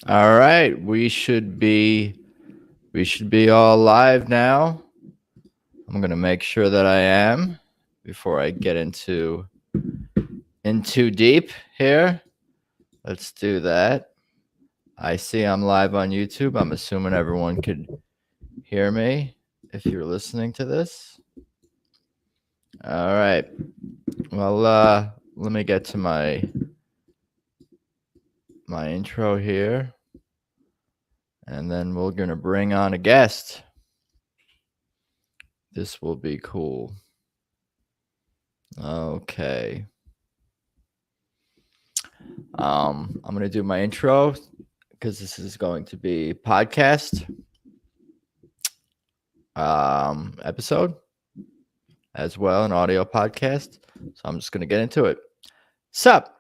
All right, we should be all live now. I'm gonna make sure that I am before I get in too deep here. Let's do that. I see I'm live on YouTube. I'm assuming everyone could hear me if you're listening to this. All right. Well, let me get to my intro here, and then we're gonna bring on a guest. This will be cool. Okay. I'm gonna do my intro because this is going to be podcast episode as well, an audio podcast. So I'm just gonna get into it. Sup?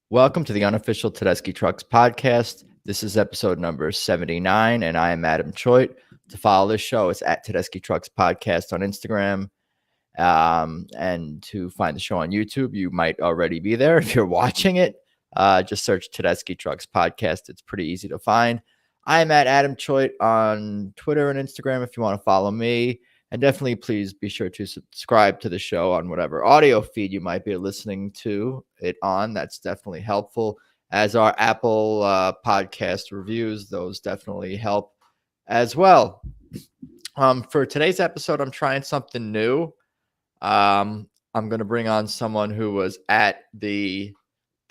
Welcome to the unofficial Tedeschi Trucks podcast. This is episode number 79, and I am Adam Choit. To follow this show, it's at Tedeschi Trucks Podcast on Instagram. And to find the show on YouTube, you might already be there. If you're watching it, just search Tedeschi Trucks Podcast. It's pretty easy to find. I'm at Adam Choit on Twitter and Instagram if you want to follow me. And definitely please be sure to subscribe to the show on whatever audio feed you might be listening to it on. That's definitely helpful. As our Apple podcast reviews, those definitely help as well. For today's episode, I'm trying something new. I'm going to bring on someone who was at the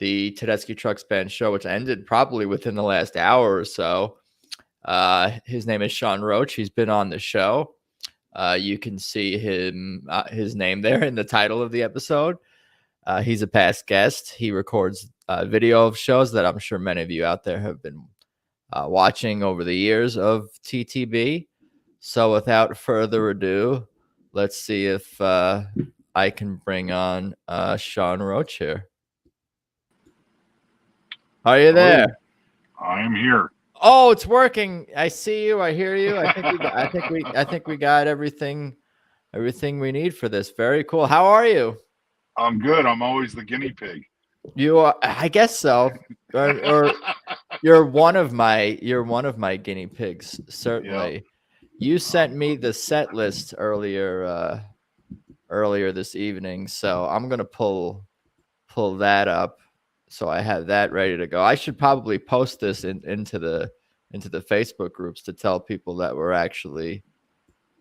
Tedeschi Trucks Band show, which ended probably within the last hour or so. His name is Sean Roche. He's been on the show. You can see his name there in the title of the episode. He's a past guest. He records video of shows that I'm sure many of you out there have been watching over the years of TTB. So without further ado, let's see if I can bring on Sean Roche here. Are you there? I am here. Oh, it's working. I see you. I hear you. I think we got everything we need for this. Very cool. How are you? I'm good. I'm always the guinea pig. You are. I guess so. Or you're one of my guinea pigs. Certainly. Yep. You sent me the set list earlier this evening, so I'm gonna pull that up. So I have that ready to go. I should probably post this into the Facebook groups to tell people that we're actually.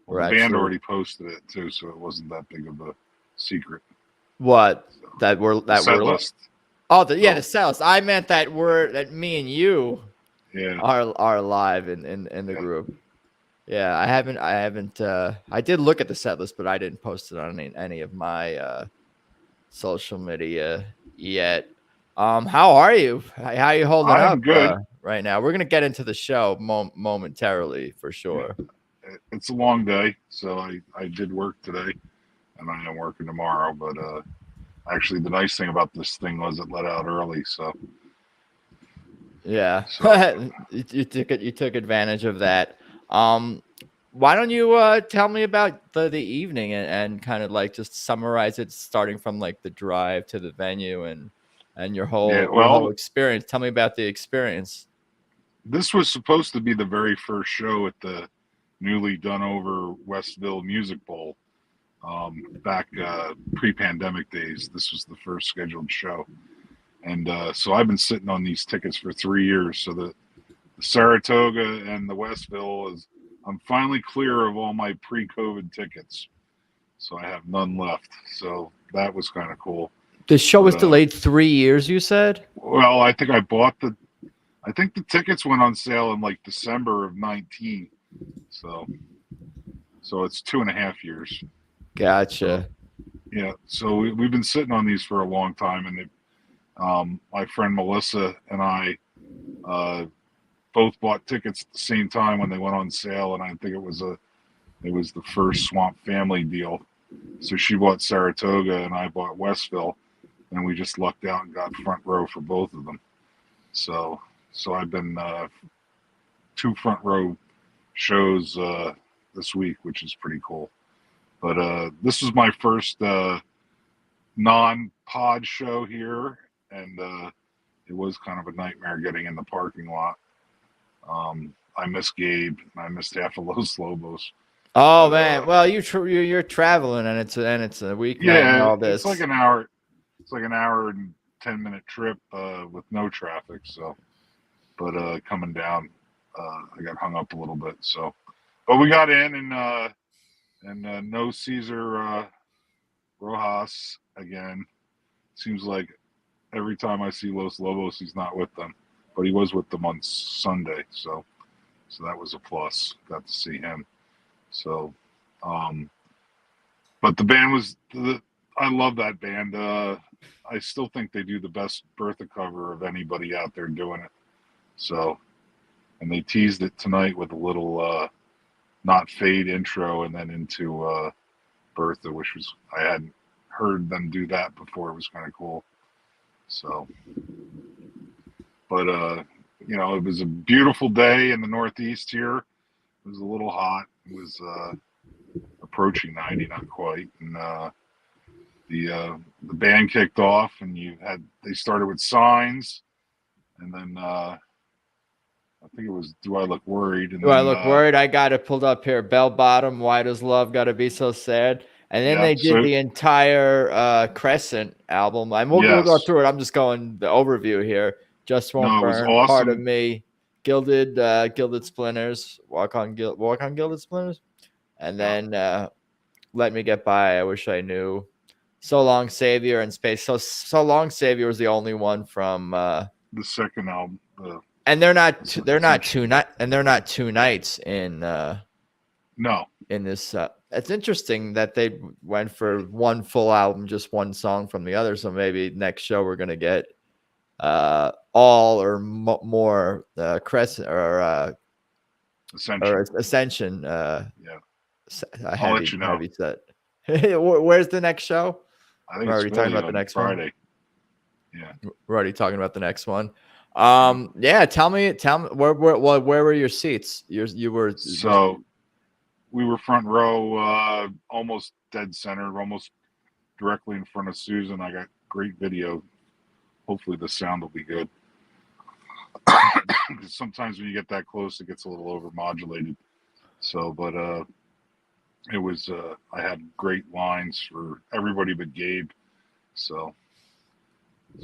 The band already posted it too, so it wasn't that big of a secret. What that we're set list? Oh, the set list. I meant that me and you are live in the group. Yeah, I haven't. I did look at the set list, but I didn't post it on any of my social media yet. How are you? How are you holding up? I'm good right now. We're gonna get into the show momentarily for sure. Yeah. It's a long day, so I did work today, and I am working tomorrow. But actually, the nice thing about this thing was it let out early, so yeah, so. you took advantage of that. Why don't you tell me about the evening and kind of like just summarize it, starting from like the drive to the venue and your whole experience. Tell me about the experience. This was supposed to be the very first show at the newly done over Westville Music Bowl back pre-pandemic days. This was the first scheduled show. And so I've been sitting on these tickets for 3 years. So the Saratoga and the Westville I'm finally clear of all my pre-COVID tickets. So I have none left. So that was kind of cool. The show was delayed 3 years, you said? Well, I think I think the tickets went on sale in like December of 19. So it's 2.5 years. Gotcha. So we've been sitting on these for a long time, and my friend Melissa and I both bought tickets at the same time when they went on sale, and I think it was the first Swamp Family deal. So she bought Saratoga and I bought Westville, and we just lucked out and got front row for both of them. So I've been 2 front row shows this week, which is pretty cool. But this was my first non-pod show here, and it was kind of a nightmare getting in the parking lot. I miss Gabe. I missed half of Los Lobos. Oh But man, well you're traveling and it's a weeknight and all it's like this. an hour. It's like an hour and 10-minute trip with no traffic. So, but coming down, I got hung up a little bit. So, but we got in and no Caesar Rojas again. Seems like every time I see Los Lobos, he's not with them, but he was with them on Sunday. So that was a plus. Got to see him. So, but the band was. I love that band. I still think they do the best Bertha cover of anybody out there doing it. So, and they teased it tonight with a little not fade intro and then into Bertha, which was I hadn't heard them do that before. It was kind of cool. So, but it was a beautiful day in the Northeast here. It was a little hot. It was approaching 90, not quite, and the band kicked off, and they started with Signs, and then I think it was Do I Look Worried? And Do I Look Worried? I got it pulled up here. Bell Bottom, Why Does Love Gotta Be So Sad? And then they did the entire Crescent album. We'll go through it. I'm just going the overview here. Just Won't Burn, awesome. Part of Me, Gilded Splinters, Walk on Gilded Splinters, and then Let Me Get By, I Wish I Knew, So Long Savior, and Space. So Long Savior was the only one from the second album. And they're not two nights in no in this. It's interesting that they went for one full album, just one song from the other. So maybe next show we're gonna get all or more Crescent or Ascension. Yeah, I'll let you know. Heavy set. Where's the next show? I think we're already talking about the next Friday. One. Yeah, we're already talking about the next one. Yeah, tell me where were your seats? You were so we were front row, almost dead center, almost directly in front of Susan. I got great video. Hopefully the sound will be good. Because sometimes when you get that close, it gets a little overmodulated. So, but it was I had great lines for everybody but Gabe. So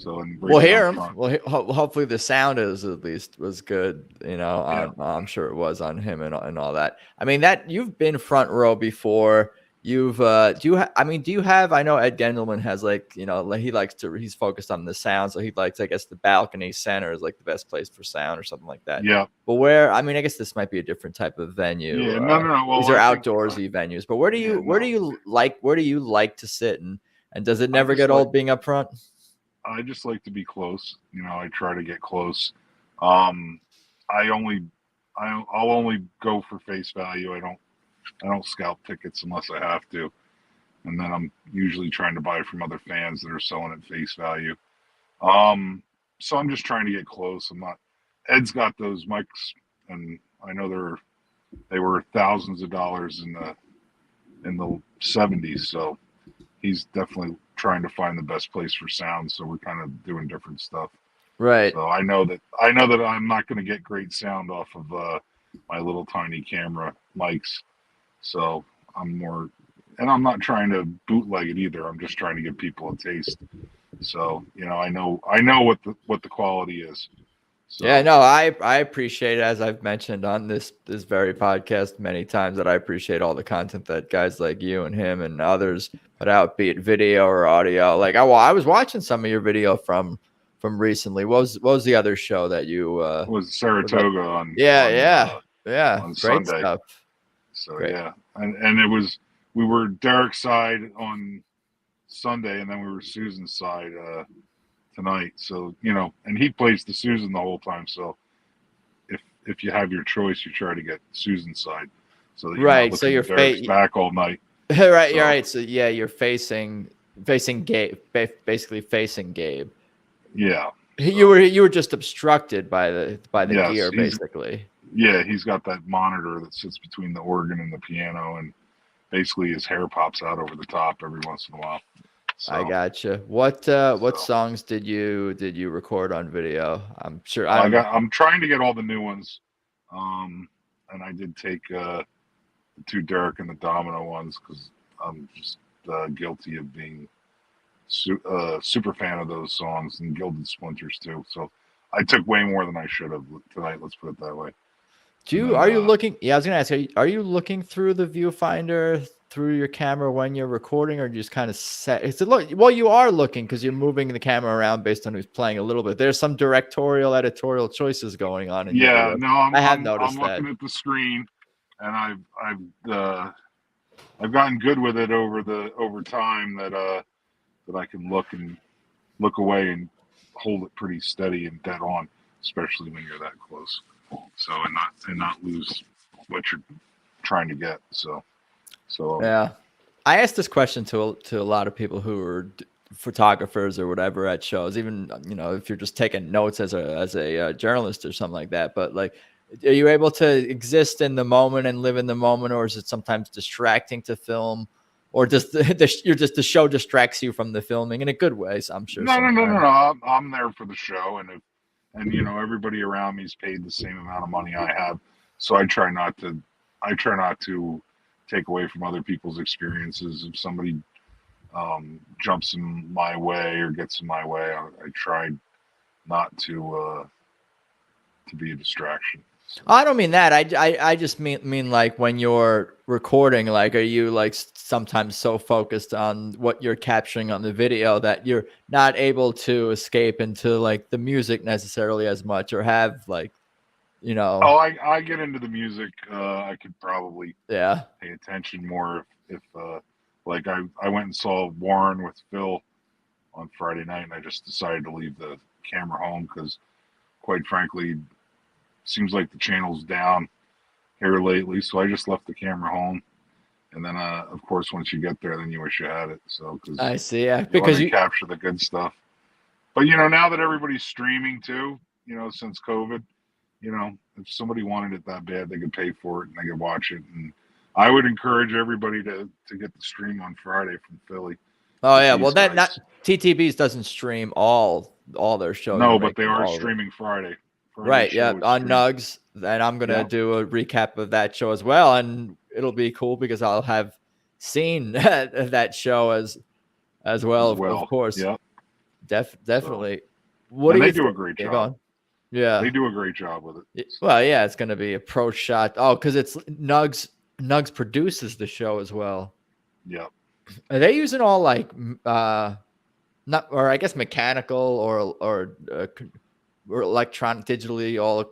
and we'll hear him. Well, hopefully the sound was good. I'm sure it was on him and all that. I mean, that you've been front row before. You've do you have? I know Ed Gendelman has he's focused on the sound, so he likes, I guess, the balcony center is like the best place for sound or something like that. Yeah. But I guess this might be a different type of venue. Yeah, no. Well, these are outdoorsy venues. But where do you like to sit, and does it never get old being up front? I just like to be close. I try to get close. I'll only go for face value. I don't scalp tickets unless I have to. And then I'm usually trying to buy from other fans that are selling at face value. So I'm just trying to get close. Ed's got those mics, and I know they were thousands of dollars in the 70s. So he's definitely trying to find the best place for sound. So we're kind of doing different stuff. Right. So I know that I'm not going to get great sound off of my little tiny camera mics. So I'm not trying to bootleg it either. I'm just trying to give people a taste. So, I know what the quality is. So. Yeah, no, I appreciate it, as I've mentioned on this very podcast many times, that I appreciate all the content that guys like you and him and others put out, be it video or audio. Like I was watching some of your video from recently. What was the other show that you it was Saratoga on great Sunday. Stuff. So great. Yeah. And we were Derek's side on Sunday, and then we were Susan's side tonight. So, and he plays the Susan the whole time. So if you have your choice, you try to get Susan's side. So that you're not looking back all night. Right, you're right. So yeah, you're facing Gabe, basically facing Gabe. Yeah. You were just obstructed by the gear, basically. Yeah, he's got that monitor that sits between the organ and the piano, and basically his hair pops out over the top every once in a while. So, I gotcha. What songs did you record on video? I'm sure I'm trying to get all the new ones. And I did take the two Derek and the Domino ones because I'm just guilty of being super fan of those songs, and Gilded Splinters too. So I took way more than I should have tonight. Let's put it that way. Are you looking? Yeah, I was gonna ask. Are you looking through the viewfinder through your camera when you're recording, or just kind of set? Well, you are looking because you're moving the camera around based on who's playing a little bit. There's some editorial choices going on in your video. No, I have noticed I'm that. looking at the screen, and I've gotten good with it over time that I can look away and hold it pretty steady and dead on, especially when you're that close. So and not lose what you're trying to get. So yeah, I asked this question to a lot of people who are photographers or whatever at shows. Even if you're just taking notes as a journalist or something like that. But like, are you able to exist in the moment and live in the moment, or is it sometimes distracting to film? Or just the show distracts you from the filming in a good way? So I'm sure. No. I'm there for the show, and everybody around me is paid the same amount of money I have, so I try not to take away from other people's experiences. If somebody jumps in my way or gets in my way, I try not to be a distraction. I don't mean that. I just mean like when you're recording, like, are you like sometimes so focused on what you're capturing on the video that you're not able to escape into like the music necessarily as much, or have like, Oh, I get into the music. I could probably pay attention more if like I went and saw Warren with Phil on Friday night, and I just decided to leave the camera home because, quite frankly, seems like the channel's down here lately, so I just left the camera home. And then, of course, once you get there, then you wish you had it. So, because I see, yeah, because you capture the good stuff. But now that everybody's streaming too, since COVID, if somebody wanted it that bad, they could pay for it and they could watch it. And I would encourage everybody to get the stream on Friday from Philly. Oh yeah, well that TTBs doesn't stream all their shows. No, but they are streaming Friday. Right, yeah, on Nugs, and I'm gonna do a recap of that show as well, and it'll be cool because I'll have seen that show as well, of course. Yeah, definitely. So, they do a great job. Yeah, they do a great job with it. Well, yeah, it's gonna be a pro shot. Oh, because it's Nugs. Nugs produces the show as well. Yeah. Are they using all like not, or I guess mechanical or electronic, digitally all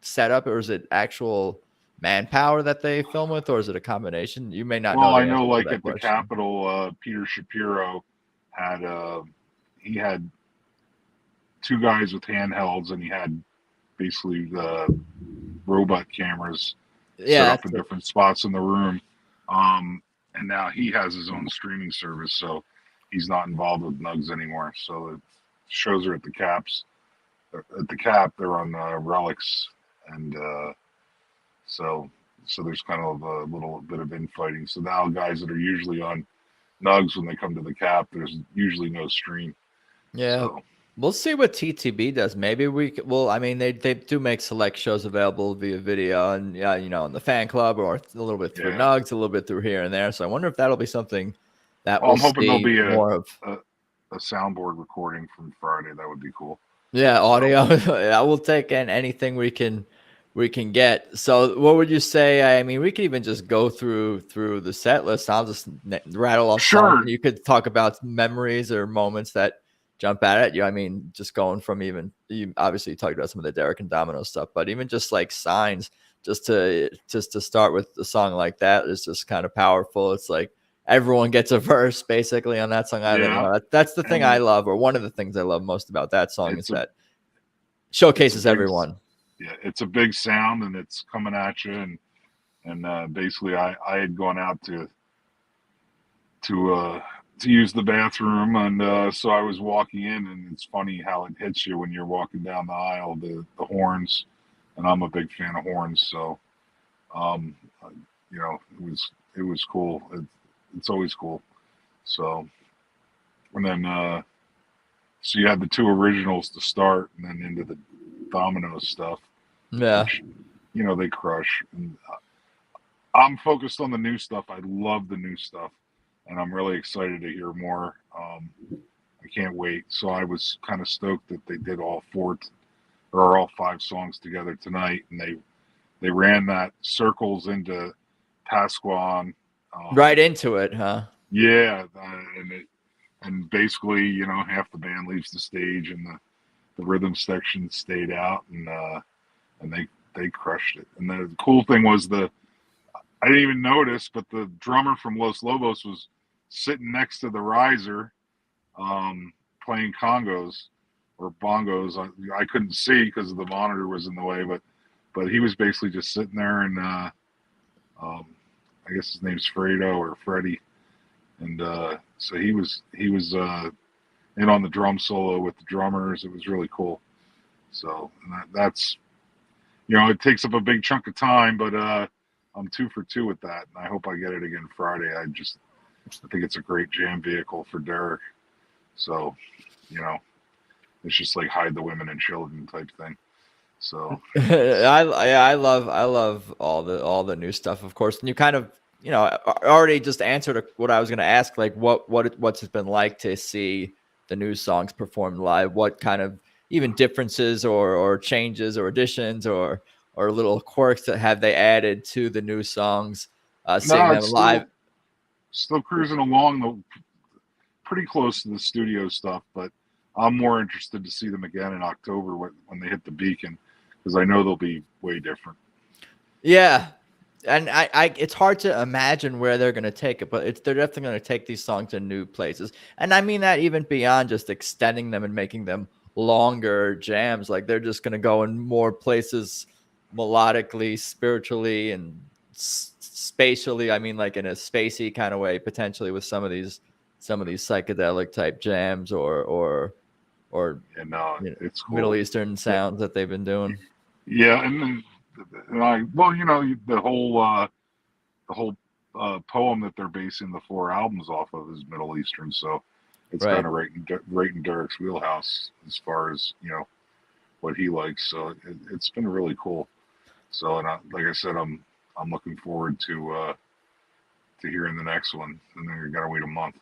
set up, or is it actual manpower that they film with, or is it a combination? You may not know. Well, I know, like at the Capitol, Peter Shapiro had he had two guys with handhelds, and he had basically the robot cameras set up in different spots in the room. And now he has his own streaming service, so he's not involved with Nugs anymore. So the shows are at the Caps. At the Cap, they're on Relics, and so there's kind of a little bit of infighting. So now guys that are usually on Nugs, when they come to the Cap, there's usually no stream. Yeah. So we'll see what TTB does. Maybe I mean, they do make select shows available via video, and in the fan club, or a little bit through Nugs, a little bit through here and there. So I wonder if that'll be something that I'm hoping there'll be more of a soundboard recording from Friday. That would be cool. Yeah, audio. I will take anything we can get. So what would you say? I mean, we could even just go through the set list. I'll just rattle off. Sure. You could talk about memories or moments that jump out at you. I mean, just going from you obviously talked about some of the Derek and Domino stuff, but even just like Signs, just to start with a song like that is just kind of powerful. It's like everyone gets a verse basically on that song. I don't know. That's the thing I love, or one of the things I love most about that song is that showcases everyone. Yeah, it's a big sound, and it's coming at you, and basically I had gone out to use the bathroom, and so I was walking in, and it's funny how it hits you when you're walking down the aisle, the horns, and I'm a big fan of horns, so it was cool. It's always cool. So, and then so you had the two originals to start, and then into the Domino stuff. Yeah. they crush. And I'm focused on the new stuff. I love the new stuff, and I'm really excited to hear more. I can't wait. So I was kind of stoked that they did all all 5 songs together tonight, and they ran that Circles into Pasquan. Right into it, huh? Yeah, and basically, half the band leaves the stage, and the rhythm section stayed out, and they crushed it. And the cool thing was I didn't even notice, but the drummer from Los Lobos was sitting next to the riser, playing congos or bongos. I couldn't see because the monitor was in the way, but he was basically just sitting there, and I guess his name's Fredo or Freddie, and so he was in on the drum solo with the drummers. It was really cool. So that's it takes up a big chunk of time, but I'm 2 for 2 with that, and I hope I get it again Friday. I think it's a great jam vehicle for Derek. So, it's just like hide the women and children type thing. So I love all the new stuff, of course. And you kind of already just answered what I was going to ask, like what's it been like to see the new songs performed live? What kind of even differences or changes or additions or little quirks that have they added to the new songs? Seeing them live. Still cruising along, pretty close to the studio stuff, but I'm more interested to see them again in October when they hit the Beacon, because I know they'll be way different. Yeah, and I it's hard to imagine where they're going to take it, but they're definitely going to take these songs to new places, and I mean that even beyond just extending them and making them longer jams. Like they're just going to go in more places melodically, spiritually, and spatially. I mean, like in a spacey kind of way, potentially with some of these psychedelic type jams or it's cool. Middle Eastern sounds that they've been doing. Yeah, and the whole poem that they're basing the 4 albums off of is Middle Eastern, so it's kind of right in Derek's wheelhouse as far as what he likes. So it's been really cool. So, and like I said, I'm looking forward to hearing the next one, and then you're gonna wait a month,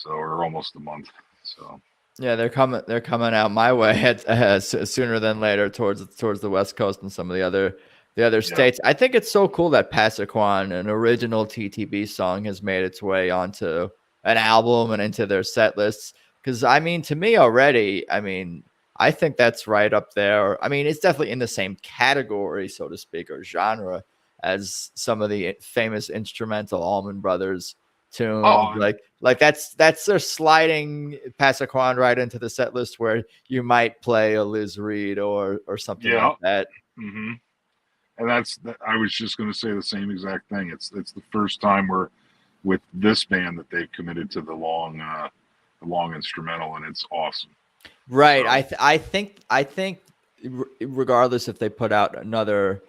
or almost a month. So yeah, they're coming out my way sooner than later towards the West Coast and some of the other states. I think it's so cool that Passaquan, an original TTB song, has made its way onto an album and into their set lists. Because I mean, to me already, I think that's right up there. I mean, it's definitely in the same category, so to speak, or genre as some of the famous instrumental Allman Brothers tunes. Like that's their sliding Passaquan right into the set list where you might play a Liz Reed or something like that. Mm-hmm. And I was just going to say the same exact thing. It's the first time with this band that they've committed to the long instrumental, and it's awesome. Right. So, I think regardless if they put out another,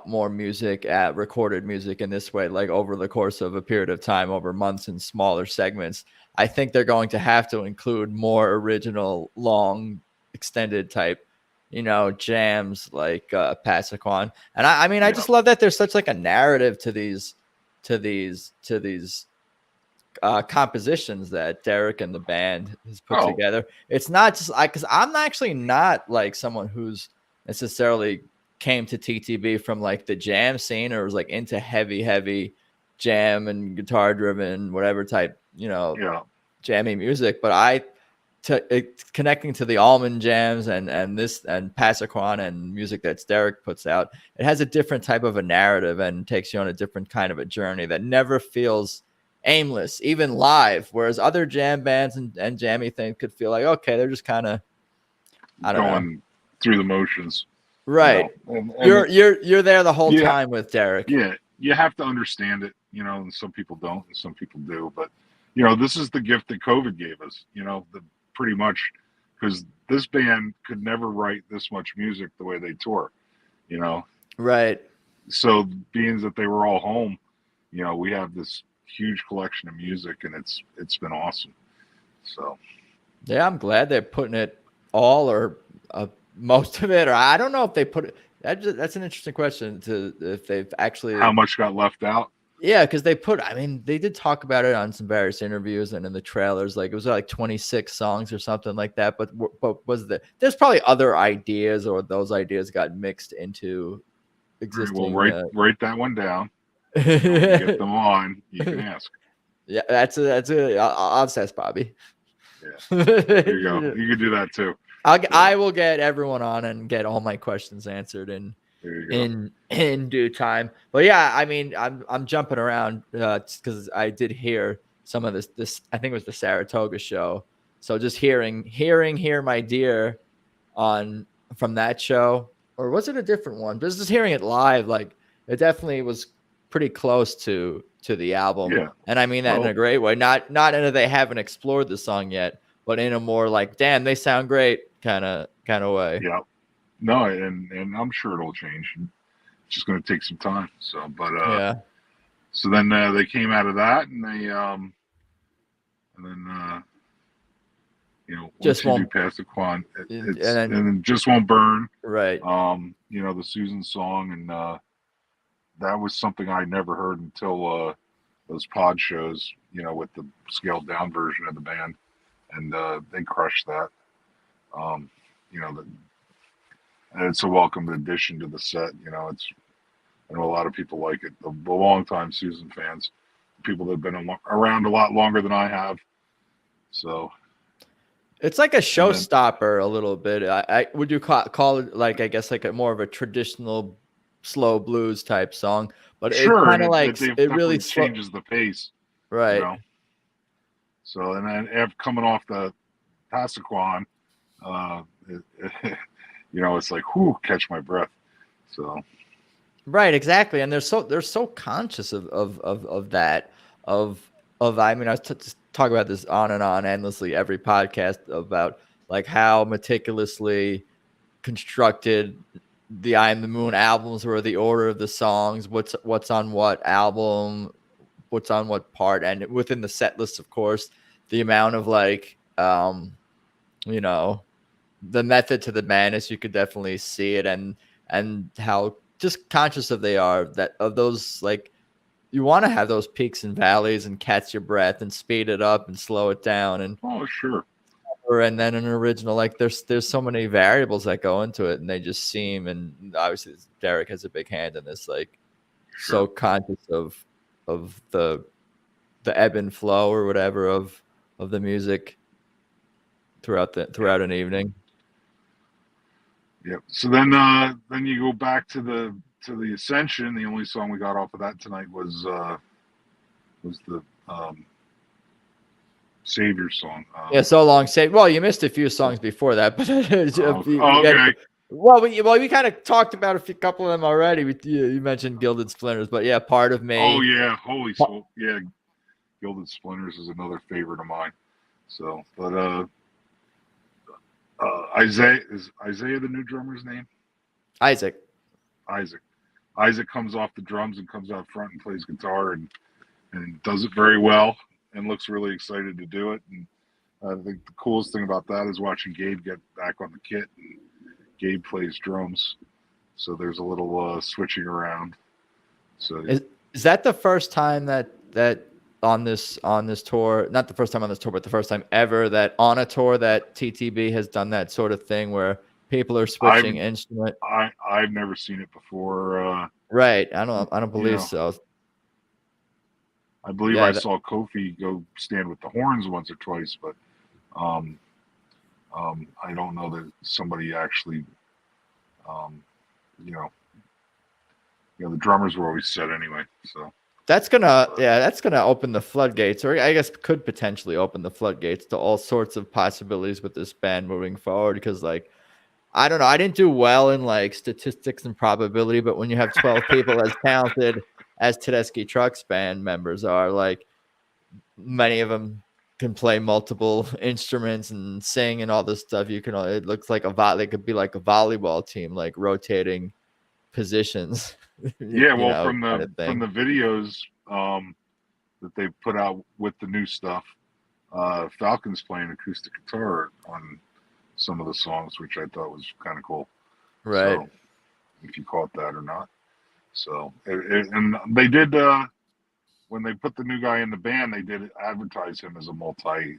more music recorded music in this way, like over the course of a period of time, over months in smaller segments, I think they're going to have to include more original, long, extended type, jams like Passaquan. And I just love that there's such like a narrative to these compositions that Derek and the band has put together. It's not just because I'm actually not like someone who's necessarily came to TTB from like the jam scene or was like into heavy jam and guitar driven whatever type jammy music, but connecting to the Allman jams and Passaquan and music that Derek puts out, it has a different type of a narrative and takes you on a different kind of a journey that never feels aimless, even live, whereas other jam bands and jammy things could feel like, okay, they're just kind of going through the motions, right? And you're there the whole time with Derek. Yeah, you have to understand it, and some people don't and some people do, but this is the gift that COVID gave us, pretty much, because this band could never write this much music the way they tour, right? So being that they were all home, we have this huge collection of music, and it's been awesome. So yeah, I'm glad they're putting it all or most of it, or I don't know if they put it. That's an interesting question to if they've actually. How much got left out? Yeah, because I mean, they did talk about it on some various interviews and in the trailers. Like it was like 26 songs or something like that. But there's probably other ideas, or those ideas got mixed into existing. Well, write that one down. When you get them on, you can ask. Yeah, I'll ask Bobby. Yeah, there you go. You can do that too. I will get everyone on and get all my questions answered in due time. But yeah, I mean, I'm jumping around because I did hear some of this. I think it was the Saratoga show. So just hearing "Here My Dear" from that show, or was it a different one? Just hearing it live, like it definitely was pretty close to the album. Yeah. And I mean that in a great way. Not in a they haven't explored the song yet, but in a more like, damn, they sound great kind of way. Yeah. No, and I'm sure it'll change. It's just going to take some time. So, but yeah. So then they came out of that, and they Just won't pass the Quan, and then just won't burn. Right. The Susan song, and that was something I never heard until those pod shows. With the scaled down version of the band, and they crushed that. And it's a welcome addition to the set. I know a lot of people like it. The longtime Susan fans, people that have been around a lot longer than I have. So it's like a showstopper a little bit. I would you call it like, I guess, like a more of a traditional slow blues type song, but sure, it kind of like it really changes the pace, right? So and then after coming off the Passaquan, it's like, whoo, catch my breath. So. Right, exactly, and they're so conscious of that. I mean, I talk about this on and on endlessly every podcast about like how meticulously constructed the I Am the Moon albums were, the order of the songs, what's on what album, what's on what part, and within the set list, of course, the amount of like the method to the madness, you could definitely see it, and how just conscious they are of those, like, you want to have those peaks and valleys and catch your breath and speed it up and slow it down, and sure, and then an original, like there's so many variables that go into it, and they just seem, and obviously Derek has a big hand in this, like so conscious of the ebb and flow or whatever of the music throughout an evening. Yep. So then you go back to the Ascension. The only song we got off of that tonight was the Savior song. So long. Well, you missed a few songs before that, but okay. Well, we kind of talked about a couple of them already. You mentioned Gilded Splinters, but yeah, Part of Me. Oh yeah, holy smoke! Yeah, Gilded Splinters is another favorite of mine. So, but Isaiah the new drummer's name? Isaac comes off the drums and comes out front and plays guitar and does it very well and looks really excited to do it. And I think the coolest thing about that is watching Gabe get back on the kit, and Gabe plays drums, so there's a little switching around. So is that the first time that on this tour, not the first time on this tour, but the first time ever that on a tour that TTB has done that sort of thing where people are switching instrument? I've never seen it before. Right. I don't believe so. I believe I saw Kofi go stand with the horns once or twice, but I don't know that somebody actually, the drummers were always set anyway, so. That's gonna open the floodgates, or I guess could potentially open the floodgates to all sorts of possibilities with this band moving forward. Because, like, I don't know, I didn't do well in like statistics and probability, but when you have 12 people as talented as Tedeschi Trucks Band members are, like, many of them can play multiple instruments and sing and all this stuff. It looks like they could be like a volleyball team, like rotating positions. Yeah, well, from the videos that they put out with the new stuff, Falcon's playing acoustic guitar on some of the songs, which I thought was kind of cool. Right. if you call it that or not. So, and they did when they put the new guy in the band, they did advertise him as a multi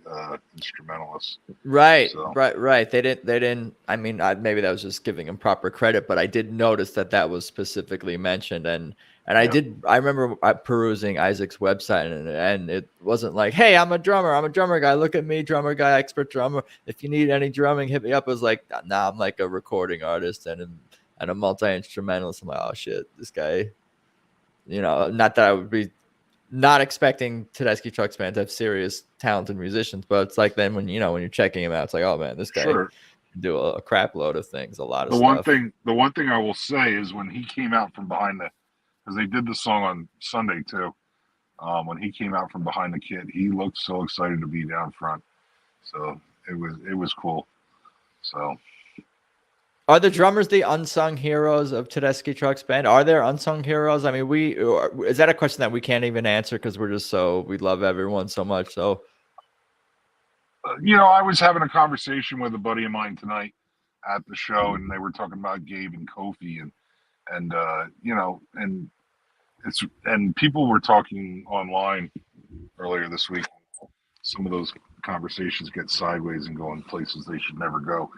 instrumentalist. Right, So. right. They didn't. I mean, maybe that was just giving him proper credit, but I did notice that was specifically mentioned, and Yeah. I remember perusing Isaac's website, and it wasn't like, hey, I'm a drummer guy. Look at me, drummer guy, expert drummer. If you need any drumming, hit me up. It was like, nah, I'm like a recording artist and a multi instrumentalist. I'm like, oh shit, this guy. Not that I would be not expecting Tedeschi Trucks Band to have serious talented musicians, but it's like then when you're checking him out, it's like, oh man, this guy Sure. can do a crap load of things, a lot of The stuff. one thing I will say is when he came out from behind because they did the song on Sunday too. When he came out from behind the kit, he looked so excited to be down front. So it was cool. So. Are the drummers the unsung heroes of Tedeschi Trucks Band? Are there unsung heroes? I mean, is that a question that we can't even answer because we love everyone so much? So, I was having a conversation with a buddy of mine tonight at the show, and they were talking about Gabe and Kofi, and people were talking online earlier this week. Some of those conversations get sideways and go in places they should never go.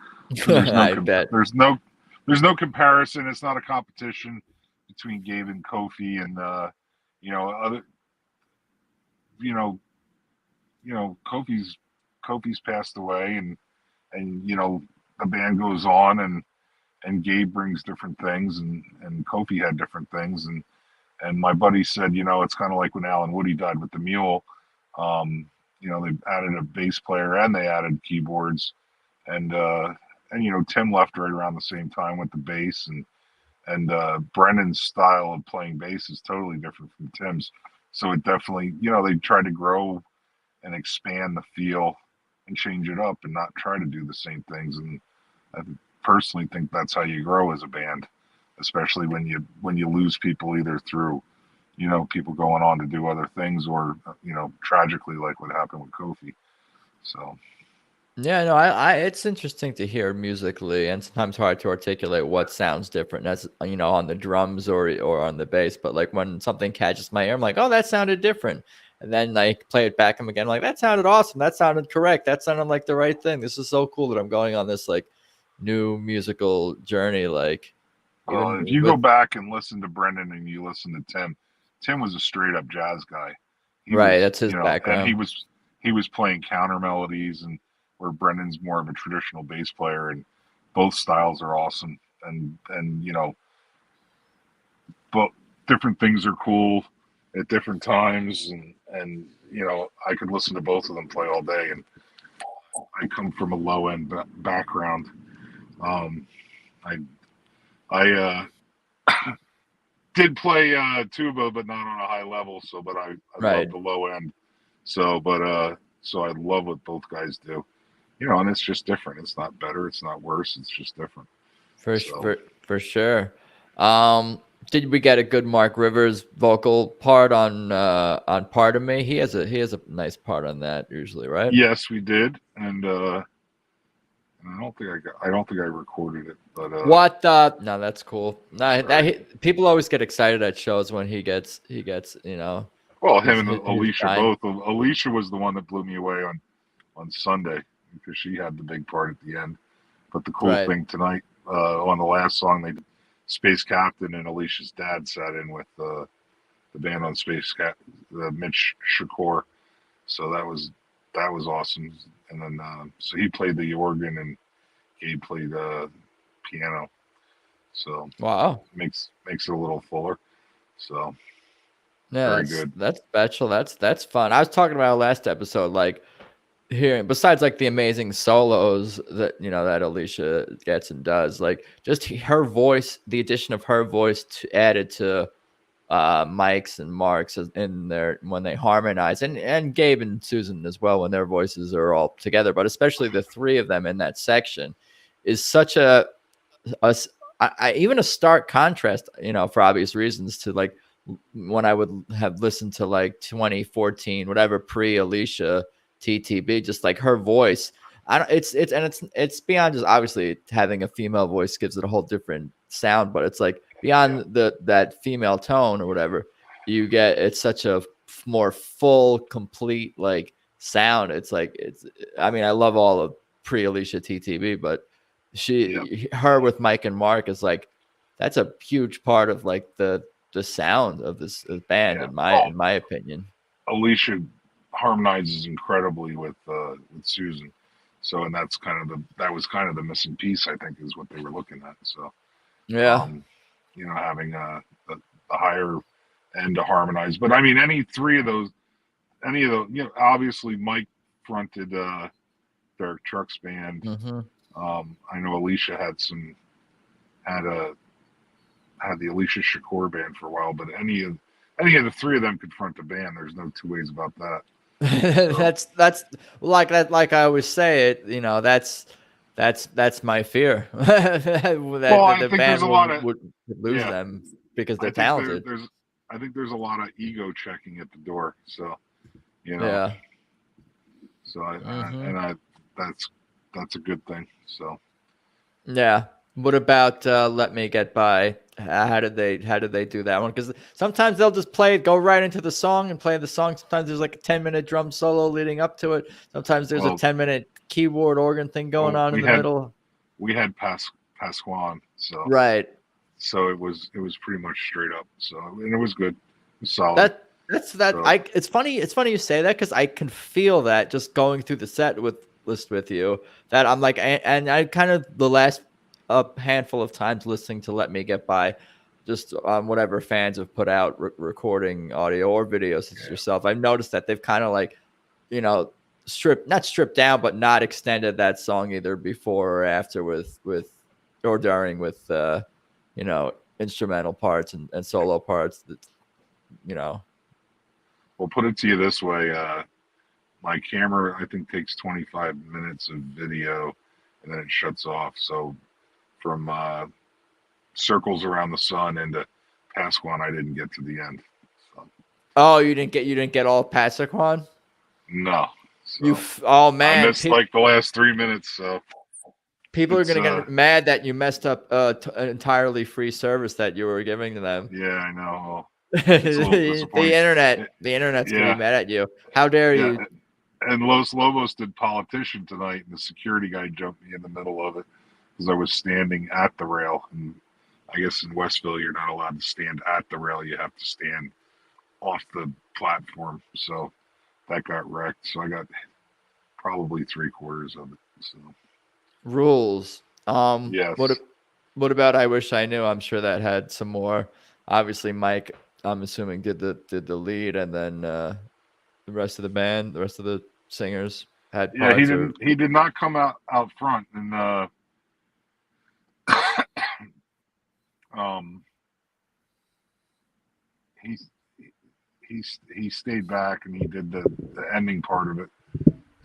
I bet there's no comparison. It's not a competition between Gabe and Kofi, and Kofi's passed away, and the band goes on, and Gabe brings different things, and Kofi had different things, and my buddy said, it's kind of like when Alan Woody died with the Mule. They added a bass player and they added keyboards, and Tim left right around the same time with the bass, and Brendan's style of playing bass is totally different from Tim's. So it definitely, they tried to grow and expand the feel and change it up and not try to do the same things. And I personally think that's how you grow as a band, especially when you lose people either through, people going on to do other things or, tragically like what happened with Kofi. So. Yeah, no, it's interesting to hear musically, and sometimes hard to articulate what sounds different. That's on the drums or on the bass. But like when something catches my ear, I'm like, oh, that sounded different, and then I play it back again. I'm like, that sounded awesome. That sounded correct. That sounded like the right thing. This is so cool that I'm going on this like new musical journey. Like, if you go back and listen to Brendan and you listen to Tim was a straight up jazz guy. That's his background. And he was playing counter melodies, and where Brendan's more of a traditional bass player, and both styles are awesome. And but different things are cool at different times, and I could listen to both of them play all day. And I come from a low end background. I did play tuba, but not on a high level. So, but I love the low end. So, so I love what both guys do. And it's just different. It's not better. It's not worse. It's just different. For sure. Did we get a good Mark Rivers vocal part on Part of Me? He has a nice part on that usually, right? Yes, we did, and I don't think I recorded it, but no, that's cool. People always get excited at shows when he gets Well, him and Alicia both. Alicia was the one that blew me away on Sunday because she had the big part at the end. But the cool thing tonight on the last song, they did Space Captain, and Alicia's dad sat in with the band on Space Captain, Mitch Shakur. So that was awesome. And then so he played the organ and Gabe played piano. So wow, makes it a little fuller. So yeah, that's special. That's fun. I was talking about last episode, like hearing besides like the amazing solos that that Alicia gets and does, like just her voice, the addition of her voice added to Mike's and Mark's in there when they harmonize, and Gabe and Susan as well when their voices are all together, but especially the three of them in that section is such even a stark contrast, for obvious reasons, to like when I would have listened to like 2014, whatever, pre-Alicia TTB, just like her voice. It's beyond just obviously having a female voice gives it a whole different sound, but it's like beyond that female tone or whatever, you get it's such a more full, complete like sound. It's like I mean, I love all of pre-Alicia TTB, but her with Mike and Mark is like that's a huge part of like the sound of this band in my opinion. Alicia harmonizes incredibly with Susan. So, and that was kind of the missing piece, I think, is what they were looking at. So, having a higher end to harmonize. But I mean, any of those, obviously Mike fronted their Trucks Band. Mm-hmm. I know Alicia had the Alicia Shakur Band for a while, but any of the three of them could front a band. There's no two ways about that. That's like that. Like I always say it, that's my fear. that the band would lose them because they're talented. I think there's a lot of ego checking at the door. So, So that's a good thing. So. Yeah. What about Let Me Get By? How did they do that one? Because sometimes they'll just go right into the song and play the song. Sometimes there's like a 10-minute drum solo leading up to it. Sometimes there's a 10-minute keyboard organ thing going on in the middle. We had Pasquan, so right. So it was pretty much straight up. So and it was good. It was solid. It's funny you say that because I can feel that just going through the set list with you that I'm like, and I kind of the last handful of times listening to Let Me Get By, just on whatever fans have put out recording audio or videos such as yourself. I've noticed that they've kind of like, not stripped down, but not extended that song either before or after with or during with instrumental parts and solo parts that. We'll put it to you this way. My camera, I think, takes 25 minutes of video and then it shuts off. So from Circles Around the Sun into Pasquan, I didn't get to the end. So. Oh, you didn't get all Pasquan? No. So man. I missed like the last 3 minutes. So people are going to get mad that you messed up an entirely free service that you were giving to them. Yeah, I know. The internet's going to be mad at you. How dare you? And Los Lobos did Politician tonight, and the security guy jumped me in the middle of it because I was standing at the rail. And I guess in Westville, you're not allowed to stand at the rail. You have to stand off the platform. So that got wrecked. So I got probably 3/4 of it. So rules. Yes. What about I Wish I Knew? I'm sure that had some more. Obviously, Mike, I'm assuming did the lead, and then the rest of the band, the rest of the singers had parts. He did not come out front, and he stayed back and he did the ending part of it.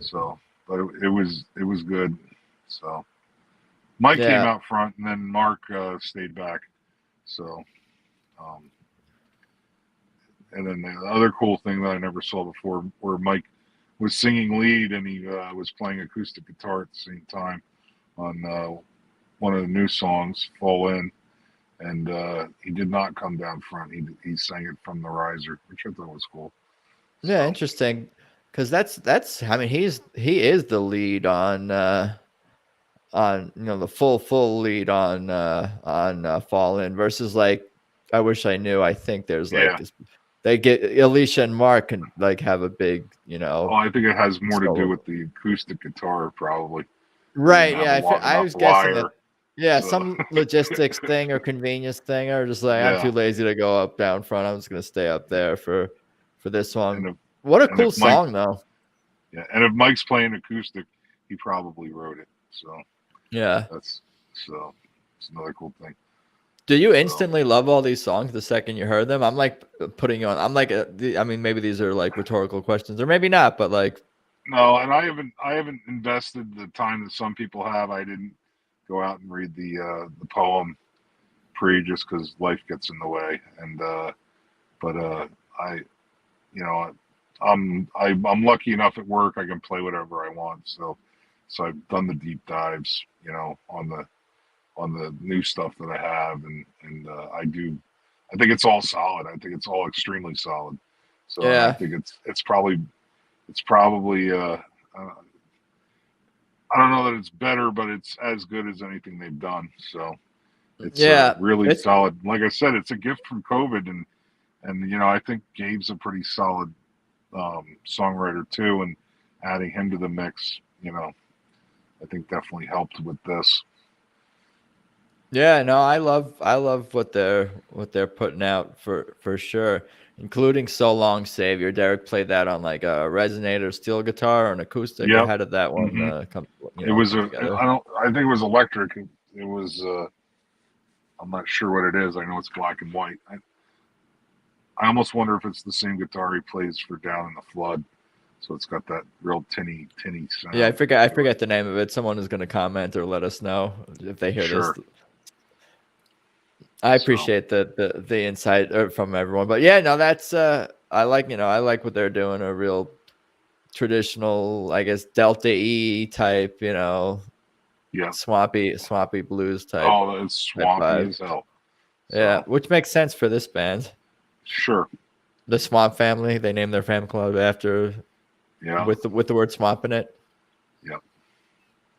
So, but it was good. So Mike came out front, and then Mark stayed back. So, and then the other cool thing that I never saw before, where Mike was singing lead and he was playing acoustic guitar at the same time on one of the new songs, Fall In. And he did not come down front. He sang it from the riser, which I thought was cool. Yeah, interesting. Because that's I mean he is the lead on the full lead on Fall In versus like I Wish I Knew. I think there's like this, they get Alicia and Mark can like have a big Well, I think it has more to do with the acoustic guitar probably. Right. Yeah. I was guessing that. Yeah, some logistics thing or convenience thing, or just like I'm too lazy to go up down front. I'm just gonna stay up there for this song. What a cool song, though. Yeah, and if Mike's playing acoustic, he probably wrote it. So yeah, it's another cool thing. Do you instantly love all these songs the second you heard them? I'm like putting you on. I'm like, I mean, maybe these are like rhetorical questions, or maybe not, but like. No, and I haven't invested the time that some people have. I didn't go out and read the poem just because life gets in the way, and I'm lucky enough at work I can play whatever I want, so I've done the deep dives on on the new stuff that I have, and I think it's all solid. I think it's all extremely solid. So and I Yeah. think it's probably I don't know that it's better, but it's as good as anything they've done. So it's Yeah. really solid. Like I said, it's a gift from COVID, and I think Gabe's a pretty solid songwriter too, and adding him to the mix, I think definitely helped with this. Yeah, no, I love what they're putting out for sure, including So Long Savior. Derek played that on like a resonator steel guitar or an acoustic, or Yep. how did that one hmm come It was come together? I think it was electric. It was I'm not sure what it is. I know it's black and white. I almost wonder if it's the same guitar he plays for Down in the Flood. So it's got that real tinny sound. Yeah, I forget the name of it. Someone is going to comment or let us know if they hear this. Sure. I appreciate the insight from everyone, but yeah, no, that's I like what they're doing. A real traditional, I guess, Delta E type, Yeah. swampy blues type Oh, it's swampy vibe. as hell. Yeah, So, which makes sense for this band. sure. The Swamp Family. They named their fan club after Yeah. with the word swamp in it. Yep.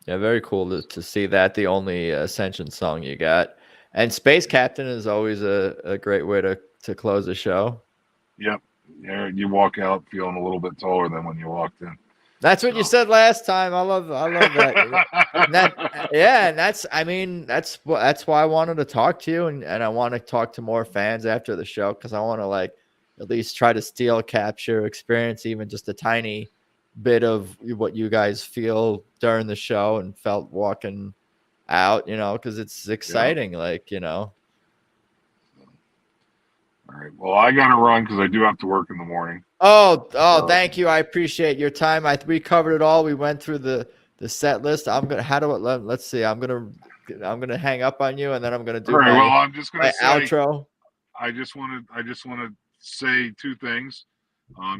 Yeah, very cool to see that. The only Ascension song you got. And Space Captain is always a great way to close a show. Yep. Yeah, you walk out feeling a little bit taller than when you walked in. That's what you said last time. I love that. And that's why I wanted to talk to you, and I want to talk to more fans after the show, because I want to like at least try to steal, capture, experience even just a tiny bit of what you guys feel during the show and felt walking out, because it's exciting. All right. Well, I got to run because I do have to work in the morning. Thank you. I appreciate your time. We covered it all. We went through the set list. Let's see. I'm gonna hang up on you, and then I'm gonna do I'm just gonna say outro. I just want to say two things.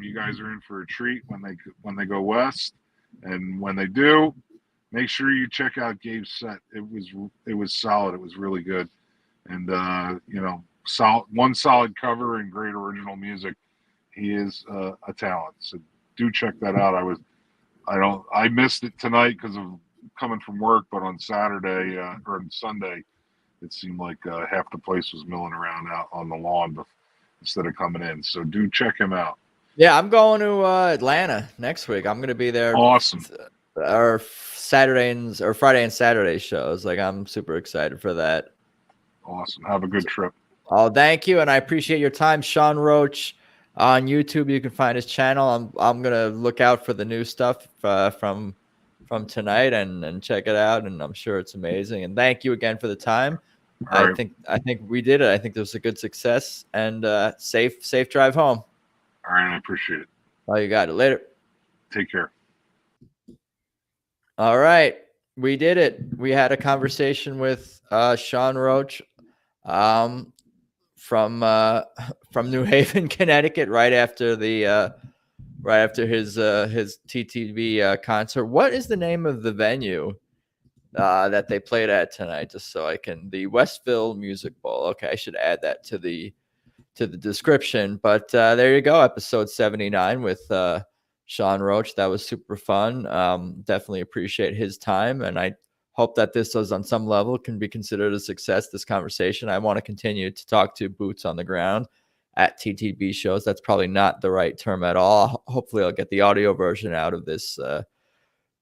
You guys are in for a treat when they go west, and when they do, make sure you check out Gabe's set. It was solid. It was really good, and solid cover and great original music. He is a talent. So do check that out. I missed it tonight because of coming from work, but on Saturday or on Sunday, it seemed like half the place was milling around out on the lawn instead of coming in. So do check him out. Yeah, I'm going to Atlanta next week. I'm going to be there. Awesome. Our Friday and Saturday shows. Like, I'm super excited for that. Awesome. Have a good trip. Oh, thank you, and I appreciate your time, Sean Roche. On YouTube, you can find his channel. I'm gonna look out for the new stuff from tonight and check it out, and I'm sure it's amazing. And thank you again for the time. I think we did it. I think there was a good success, and safe drive home. All right, I appreciate it. Oh, you got it. Later. Take care. All right, we did it. We had a conversation with Sean Roche. From New Haven, Connecticut, right after his TTV concert. What is the name of the venue that they played at tonight? Just so I can, the Westville Music Bowl. Okay, I should add that to the description. But there you go, episode 79 with Sean Roche. That was super fun. Definitely appreciate his time, and I hope that this was on some level can be considered a success, this conversation. I want to continue to talk to boots on the ground at TTB shows. That's probably not the right term at all. Hopefully I'll get the audio version out of this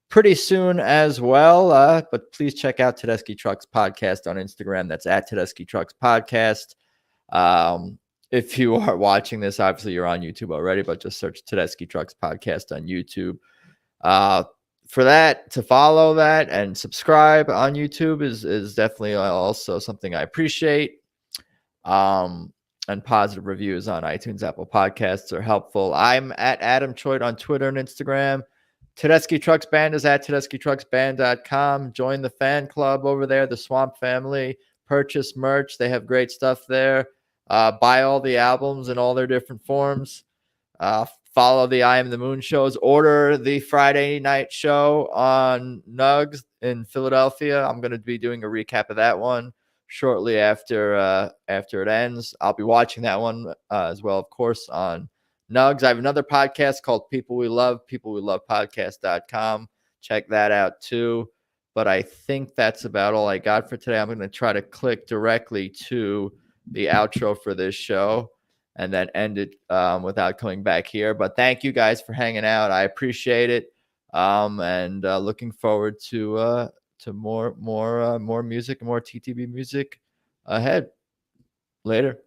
pretty soon as well. But please check out Tedeschi Trucks Podcast on Instagram. That's at Tedeschi Trucks Podcast. If you are watching this, obviously you're on YouTube already, but just search Tedeschi Trucks Podcast on YouTube. For that, to follow that and subscribe on YouTube is definitely also something I appreciate. And positive reviews on iTunes, Apple Podcasts are helpful. I'm at Adam Choid on Twitter and Instagram. Tedeschi Trucks Band is at TedeschiTrucksBand.com. Join the fan club over there, the Swamp Family. Purchase merch. They have great stuff there. Buy all the albums in all their different forms. Follow the I Am the Moon shows. Order the Friday night show on Nugs in Philadelphia. I'm going to be doing a recap of that one shortly after it ends. I'll be watching that one as well, of course, on Nugs. I have another podcast called People We Love, peoplewelovepodcast.com. Check that out too. But I think that's about all I got for today. I'm going to try to click directly to the outro for this show and then end it without coming back here. But thank you guys for hanging out. I appreciate it. And looking forward to more music and more TTB music ahead. Later.